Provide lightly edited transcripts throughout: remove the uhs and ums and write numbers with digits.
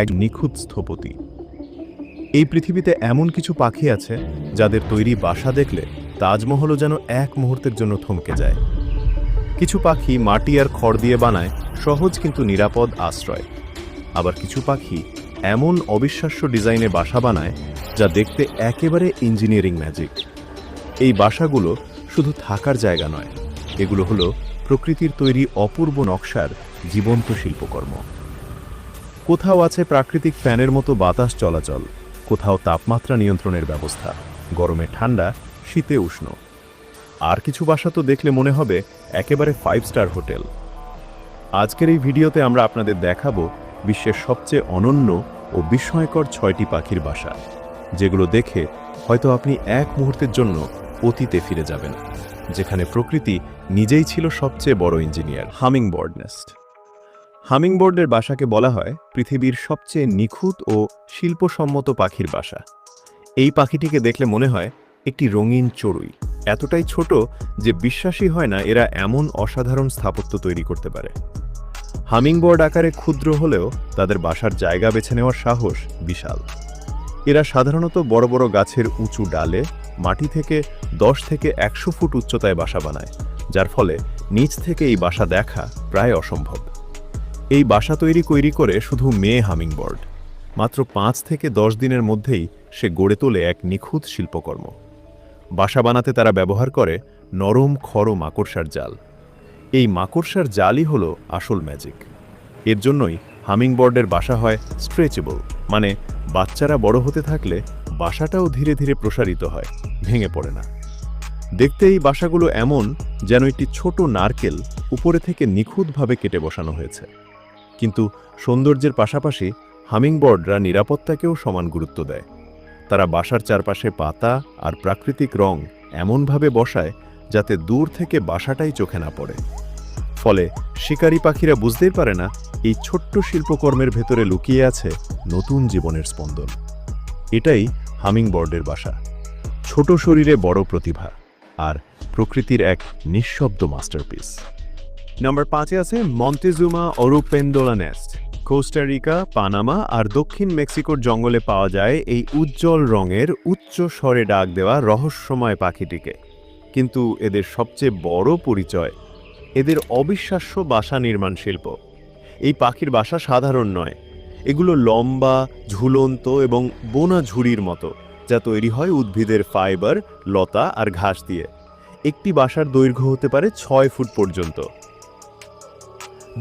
এক নিখুঁত স্থপতি। এই পৃথিবীতে এমন কিছু পাখি আছে যাদের তৈরি বাসা দেখলে তাজমহলও যেন এক মুহূর্তের জন্য থমকে যায়। কিছু পাখি মাটি আর খড় দিয়ে বানায় সহজ কিন্তু নিরাপদ আশ্রয়। আবার কিছু পাখি এমন অবিশ্বাস্য ডিজাইনে বাসা বানায় যা দেখতে একেবারে ইঞ্জিনিয়ারিং ম্যাজিক। এই বাসাগুলো শুধু থাকার জায়গা নয়, এগুলো হলো প্রকৃতির তৈরি অপূর্ব নকশার জীবন্ত শিল্পকর্ম। কোথাও আছে প্রাকৃতিক ফ্যানের মতো বাতাস চলাচল, কোথাও তাপমাত্রা নিয়ন্ত্রণের ব্যবস্থা, গরমে ঠান্ডা, শীতে উষ্ণ। আর কিছু বাসা তো দেখলে মনে হবে একেবারে 5 স্টার হোটেল। আজকের এই ভিডিওতে আমরা আপনাদের দেখাবো বিশ্বের সবচেয়ে অনন্য ও বিস্ময়কর 6টি পাখির বাসা, যেগুলো দেখে হয়তো আপনি এক মুহূর্তের জন্য অতীতে ফিরে যাবেন, যেখানে প্রকৃতি নিজেই ছিল সবচেয়ে বড় ইঞ্জিনিয়ার। Hummingbird nest. হামিংবার্ডের বাসাকে বলা হয় পৃথিবীর সবচেয়ে নিখুঁত ও শিল্পসম্মত পাখির বাসা। এই পাখিটিকে দেখলে মনে হয় একটি রঙিন চড়ুই, এতটাই ছোট যে বিশ্বাসই হয় না এরা এমন অসাধারণ স্থাপত্য তৈরি করতে পারে। হামিংবার্ড আকারে ক্ষুদ্র হলেও তাদের বাসার জায়গা বেছে নেওয়ার সাহস বিশাল। এরা সাধারণত বড় বড় গাছের উঁচু ডালে মাটি থেকে 10 থেকে 100 ফুট উচ্চতায় বাসা বানায়, যার ফলে নিচ থেকে এই বাসা দেখা প্রায় অসম্ভব। এই বাসা তৈরি করে শুধু মেয়ে হামিংবার্ড মাত্র 5 থেকে 10 দিনের মধ্যেই সে গড়ে তোলে এক নিখুঁত শিল্পকর্ম। বাসা বানাতে তারা ব্যবহার করে নরম খড় ও মাকড়সার জাল। এই মাকড়সার জালই হলো আসল ম্যাজিক। এর জন্যই হামিংবার্ডের বাসা হয় স্ট্রেচেবল, মানে বাচ্চারা বড় হতে থাকলে বাসাটাও ধীরে ধীরে প্রসারিত হয়, ভেঙে পড়ে না। দেখতে এই বাসাগুলো এমন যেন একটি ছোট নারকেল উপরে থেকে নিখুঁতভাবে কেটে বসানো হয়েছে। কিন্তু সৌন্দর্যের পাশাপাশি হামিংবার্ডরা নিরাপত্তাকেও সমান গুরুত্ব দেয়। তারা বাসার চারপাশে পাতা আর প্রাকৃতিক রং এমনভাবে বসায় যাতে দূর থেকে বাসাটাই চোখে না পড়ে। ফলে শিকারী পাখিরা বুঝতেই পারে না এই ছোট্ট শিল্পকর্মের ভেতরে লুকিয়ে আছে নতুন জীবনের স্পন্দন। এটাই হামিংবার্ডের বাসা, ছোট শরীরে বড় প্রতিভা আর প্রকৃতির এক নিঃশব্দ মাস্টারপিস। নাম্বার 5-এ আছে মন্তেজুমা ওরোপেন্ডোলা নেস্ট। কোস্টারিকা, পানামা আর দক্ষিণ মেক্সিকোর জঙ্গলে পাওয়া যায় এই উজ্জ্বল রঙের উচ্চ স্বরে ডাক দেওয়া রহস্যময় পাখিটিকে। কিন্তু এদের সবচেয়ে বড় পরিচয় এদের অবিশ্বাস্য বাসা নির্মাণ শিল্প। এই পাখির বাসা সাধারণ নয়, এগুলো লম্বা, ঝুলন্ত এবং বোনা ঝুড়ির মতো, যা তৈরি হয় উদ্ভিদের ফাইবার, লতা আর ঘাস দিয়ে। একটি বাসার দৈর্ঘ্য হতে পারে 6 ফুট পর্যন্ত।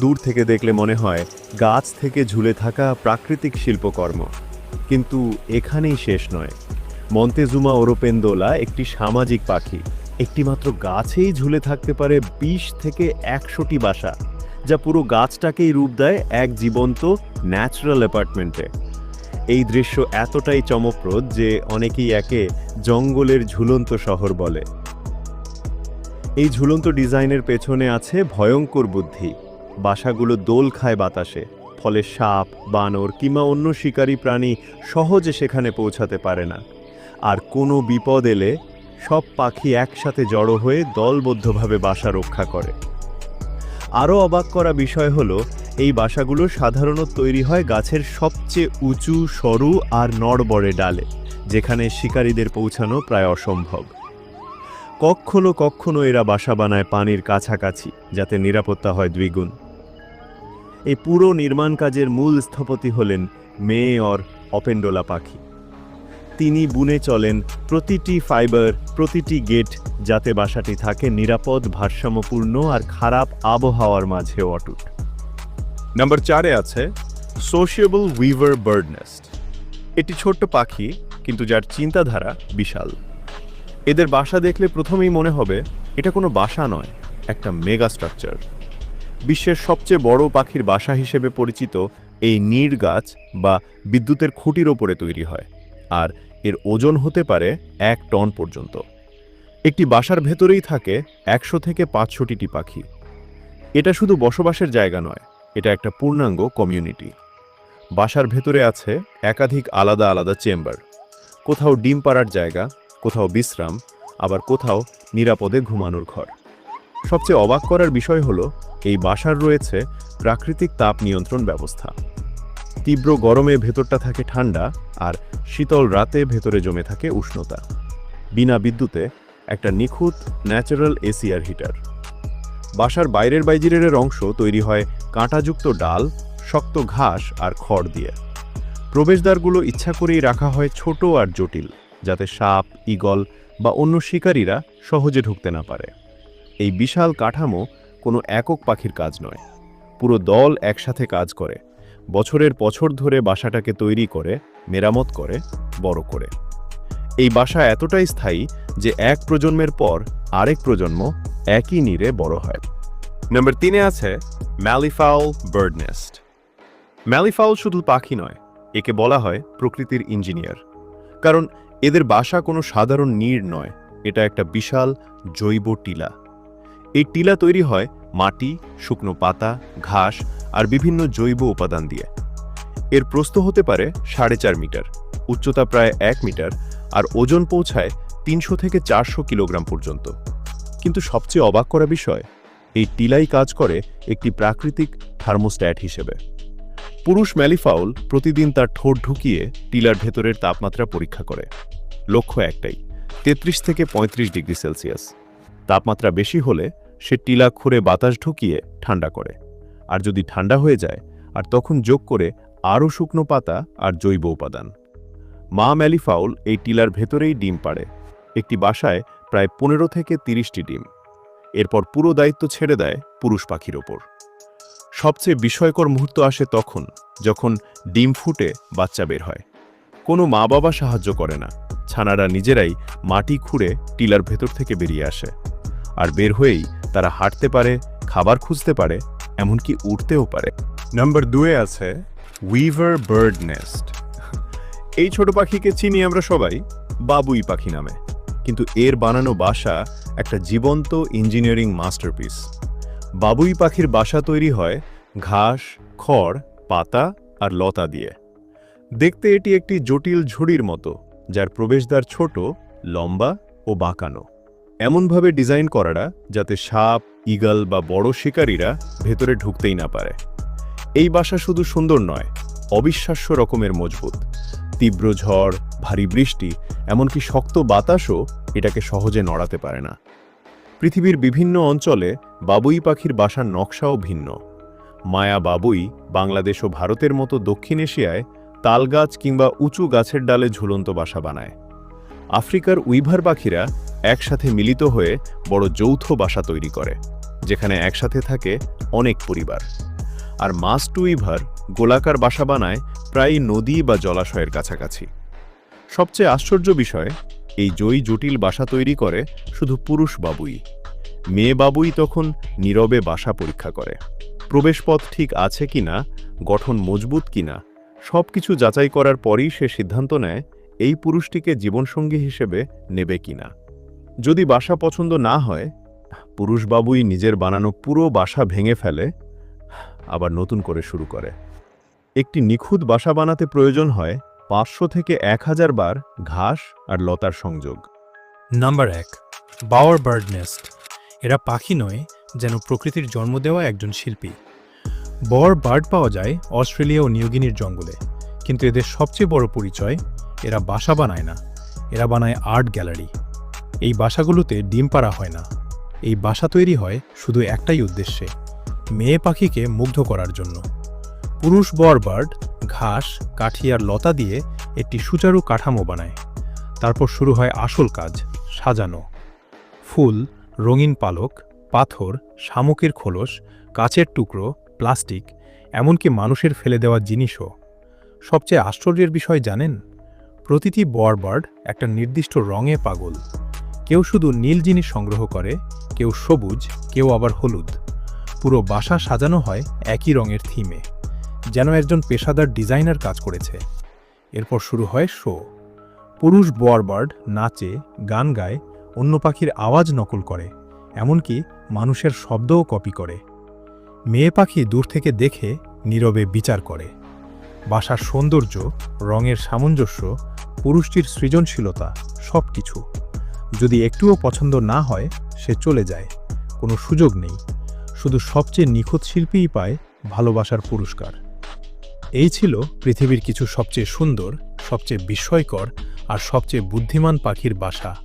দূর থেকে দেখলে মনে হয় গাছ থেকে ঝুলে থাকা প্রাকৃতিক শিল্পকর্ম। কিন্তু এখানেই শেষ নয়। মন্তেজুমা ওরোপেন্ডোলা একটি সামাজিক পাখি। একটি মাত্র গাছেই ঝুলে থাকতে পারে 20 থেকে 100টি বাসা, যা পুরো গাছটাকেই রূপ দেয় এক জীবন্ত ন্যাচারাল অ্যাপার্টমেন্টে। এই দৃশ্য এতটাই চমকপ্রদ যে অনেকেই একে জঙ্গলের ঝুলন্ত শহর বলে। এই ঝুলন্ত ডিজাইনের পেছনে আছে ভয়ঙ্কর বুদ্ধি। বাসাগুলো দোল খায় বাতাসে, ফলে সাপ, বানর কিংবা অন্য শিকারী প্রাণী সহজে সেখানে পৌঁছাতে পারে না। আর কোনো বিপদ এলে সব পাখি একসাথে জড়ো হয়ে দলবদ্ধভাবে বাসা রক্ষা করে। আরও অবাক করা বিষয় হলো এই বাসাগুলো সাধারণত তৈরি হয় গাছের সবচেয়ে উঁচু, সরু আর নড়বড়ে ডালে, যেখানে শিকারীদের পৌঁছানো প্রায় অসম্ভব। কখনো কখনো এরা বাসা বানায় পানির কাছাকাছি, যাতে নিরাপত্তা হয় দ্বিগুণ। এই পুরো নির্মাণ কাজের মূল স্থপতি হলেন মেয়র ওরোপেন্ডোলা পাখি। তিনি বুনে চলেন প্রতিটি ফাইবার, প্রতিটি গেট, যাতে বাসাটি থাকে নিরাপদ, ভারসাম্যপূর্ণ আর খারাপ আবহাওয়ার মাঝেও অটুট। নাম্বার 4-এ আছে সোশিয়েবল উইভার বার্ড নেস্ট। এটি ছোট্ট পাখি, কিন্তু যার চিন্তাধারা বিশাল। এদের বাসা দেখলে প্রথমেই মনে হবে এটা কোনো বাসা নয়, একটা মেগা স্ট্রাকচার। বিশ্বের সবচেয়ে বড় পাখির বাসা হিসেবে পরিচিত এই নীড় গাছ বা বিদ্যুতের খুঁটির ওপরে তৈরি হয়, আর এর ওজন হতে পারে 1 টন পর্যন্ত। একটি বাসার ভেতরেই থাকে 100 থেকে 500টি পাখি। এটা শুধু বসবাসের জায়গা নয়, এটা একটা পূর্ণাঙ্গ কমিউনিটি। বাসার ভেতরে আছে একাধিক আলাদা আলাদা চেম্বার, কোথাও ডিম পাড়ার জায়গা, কোথাও বিশ্রাম, আবার কোথাও নিরাপদে ঘুমানোর ঘর। সবচেয়ে অবাক করার বিষয় হলো এই বাসার রয়েছে প্রাকৃতিক তাপ নিয়ন্ত্রণ ব্যবস্থা। তীব্র গরমে ভেতরটা থাকে ঠান্ডা আর শীতল রাতে ভেতরে জমে থাকে উষ্ণতা। বিনা বিদ্যুতে একটা নিখুঁত ন্যাচারাল এসিআর হিটার। বাসার বাইরের বাইজিরের অংশ তৈরি হয় কাঁটাযুক্ত ডাল, শক্ত ঘাস আর খড় দিয়ে। প্রবেশদ্বারগুলো ইচ্ছা করেই রাখা হয় ছোট আর জটিল, যাতে সাপ, ঈগল বা অন্য শিকারীরা সহজে ঢুকতে না পারে। এই বিশাল কাঠামো কোনো একক পাখির কাজ নয়, পুরো দল একসাথে কাজ করে, বছরের বছর ধরে বাসাটাকে তৈরি করে, মেরামত করে, বড় করে। এই বাসা এতটাই স্থায়ী যে এক প্রজন্মের পর আরেক প্রজন্ম একই নীড়ে বড় হয়। নম্বর 3-এ আছে ম্যালিফাউল বার্ড নেস্ট। ম্যালিফাউল শুধু পাখি নয়, একে বলা হয় প্রকৃতির ইঞ্জিনিয়ার। কারণ এদের বাসা কোনো সাধারণ নীড় নয়, এটা একটা বিশাল জৈব টিলা। এই টিলা তৈরি হয় মাটি, শুকনো পাতা, ঘাস আর বিভিন্ন জৈব উপাদান দিয়ে। এর প্রস্থ হতে পারে 4.5 মিটার, উচ্চতা প্রায় 1 মিটার আর ওজন পৌঁছায় 300 থেকে 400 কিলোগ্রাম পর্যন্ত। কিন্তু সবচেয়ে অবাক করা বিষয়, এই টিলাই কাজ করে একটি প্রাকৃতিক থার্মোস্ট্যাট হিসেবে। পুরুষ ম্যালিফাউল প্রতিদিন তার ঠোঁট ঢুকিয়ে টিলার ভেতরের তাপমাত্রা পরীক্ষা করে। লক্ষ্য একটাই, 33 থেকে 35 ডিগ্রি সেলসিয়াস। তাপমাত্রা বেশি হলে সে টিলা খুঁড়ে বাতাস ঢুকিয়ে ঠান্ডা করে, আর যদি ঠান্ডা হয়ে যায় আর তখন যোগ করে আরও শুকনো পাতা আর জৈব উপাদান। মা ম্যালিফাউল এই টিলার ভেতরেই ডিম পাড়ে, একটি বাসায় প্রায় 15 থেকে 30টি ডিম। এরপর পুরো দায়িত্ব ছেড়ে দেয় পুরুষ পাখির ওপর। সবচেয়ে বিস্ময়কর মুহূর্ত আসে তখন, যখন ডিম ফুটে বাচ্চা বের হয়। কোনো মা বাবা সাহায্য করে না, ছানারা নিজেরাই মাটি খুঁড়ে টিলার ভেতর থেকে বেরিয়ে আসে। আর বের হয়েই তারা হাঁটতে পারে, খাবার খুঁজতে পারে, এমনকি উঠতেও পারে। নম্বর 2-এ আছে উইভার বার্ড নেস্ট। এই ছোট পাখিকে চিনি আমরা সবাই বাবুই পাখি নামে, কিন্তু এর বানানো বাসা একটা জীবন্ত ইঞ্জিনিয়ারিং মাস্টারপিস। বাবুই পাখির বাসা তৈরি হয় ঘাস, খড়, পাতা আর লতা দিয়ে। দেখতে এটি একটি জটিল ঝুড়ির মতো, যার প্রবেশদ্বার ছোট, লম্বা ও বাঁকানো। এমনভাবে ডিজাইন করাটা যাতে সাপ, ঈগল বা বড় শিকারীরা ভেতরে ঢুকতেই না পারে। এই বাসা শুধু সুন্দর নয়, অবিশ্বাস্য রকমের মজবুত। তীব্র ঝড়, ভারী বৃষ্টি, এমনকি শক্ত বাতাসও এটাকে সহজে নড়াতে পারে না। পৃথিবীর বিভিন্ন অঞ্চলে বাবুই পাখির বাসার নকশাও ভিন্ন। মায়া বাবুই বাংলাদেশ ও ভারতের মতো দক্ষিণ এশিয়ায় তালগাছ কিংবা উঁচু গাছের ডালে ঝুলন্ত বাসা বানায়। আফ্রিকার উইভার পাখিরা একসাথে মিলিত হয়ে বড় যৌথ বাসা তৈরি করে, যেখানে একসাথে থাকে অনেক পরিবার। আর মাস্ট উইভার গোলাকার বাসা বানায় প্রায় নদী বা জলাশয়ের কাছাকাছি। সবচেয়ে আশ্চর্য বিষয়, এই জটিল বাসা তৈরি করে শুধু পুরুষ বাবুই। মেয়ে বাবুই তখন নীরবে বাসা পরীক্ষা করে, প্রবেশপথ ঠিক আছে কিনা, গঠন মজবুত কিনা, সবকিছু যাচাই করার পরই সে সিদ্ধান্ত নেয় এই পুরুষটিকে জীবনসঙ্গী হিসেবে নেবে কিনা। যদি বাসা পছন্দ না হয়, পুরুষ বাবুই নিজের বানানো পুরো বাসা ভেঙে ফেলে, আবার নতুন করে শুরু করে। একটি নিখুঁত বাসা বানাতে প্রয়োজন হয় 500 থেকে 1000 বার ঘাস আর লতার সংযোগ। Number 1, bower bird nest. এরা পাখি নয়, যেন প্রকৃতির জন্ম দেওয়া একজন শিল্পী। বর বার্ড পাওয়া যায় অস্ট্রেলিয়া ও নিউগিনির জঙ্গলে, কিন্তু এদের সবচেয়ে বড় পরিচয়, এরা বাসা বানায় না, এরা বানায় আর্ট গ্যালারি। এই বাসাগুলোতে ডিম পাড়া হয় না, এই বাসা তৈরি হয় শুধু একটাই উদ্দেশ্যে, মেয়ে পাখিকে মুগ্ধ করার জন্য। পুরুষ বর বার্ড ঘাস, কাঠি আর লতা দিয়ে একটি সুচারু কাঠামো বানায়। তারপর শুরু হয় আসল কাজ, সাজানো। ফুল, রঙিন পালক, পাথর, শামুকের খোলস, কাচের টুকরো, প্লাস্টিক, এমনকি মানুষের ফেলে দেওয়া জিনিসও। সবচেয়ে আশ্চর্যের বিষয় জানেন, প্রতিটি বর বার্ড একটা নির্দিষ্ট রঙে পাগল। কেউ শুধু নীল জিনিস সংগ্রহ করে, কেউ সবুজ, কেউ আবার হলুদ। পুরো বাসা সাজানো হয় একই রঙের থিমে, যেন একজন পেশাদার ডিজাইনার কাজ করেছে। এরপর শুরু হয় শো। পুরুষ বর বার্ড নাচে, গান গায়, অন্য পাখির আওয়াজ নকল করে, এমনকি মানুষের শব্দও কপি করে। মেয়ে পাখি দূর থেকে দেখে নীরবে বিচার করে। বাসার সৌন্দর্য, রঙের সামঞ্জস্য, পুরুষটির সৃজনশীলতা, সব কিছু। যদি একটুও পছন্দ না হয়, সে চলে যায়, কোনো সুযোগ নেই। শুধু সবচেয়ে নিখুঁত শিল্পীই পায় ভালোবাসার পুরস্কার। এই ছিল পৃথিবীর কিছু সবচেয়ে সুন্দর, সবচেয়ে বিস্ময়কর আর সবচেয়ে বুদ্ধিমান পাখির বাসা।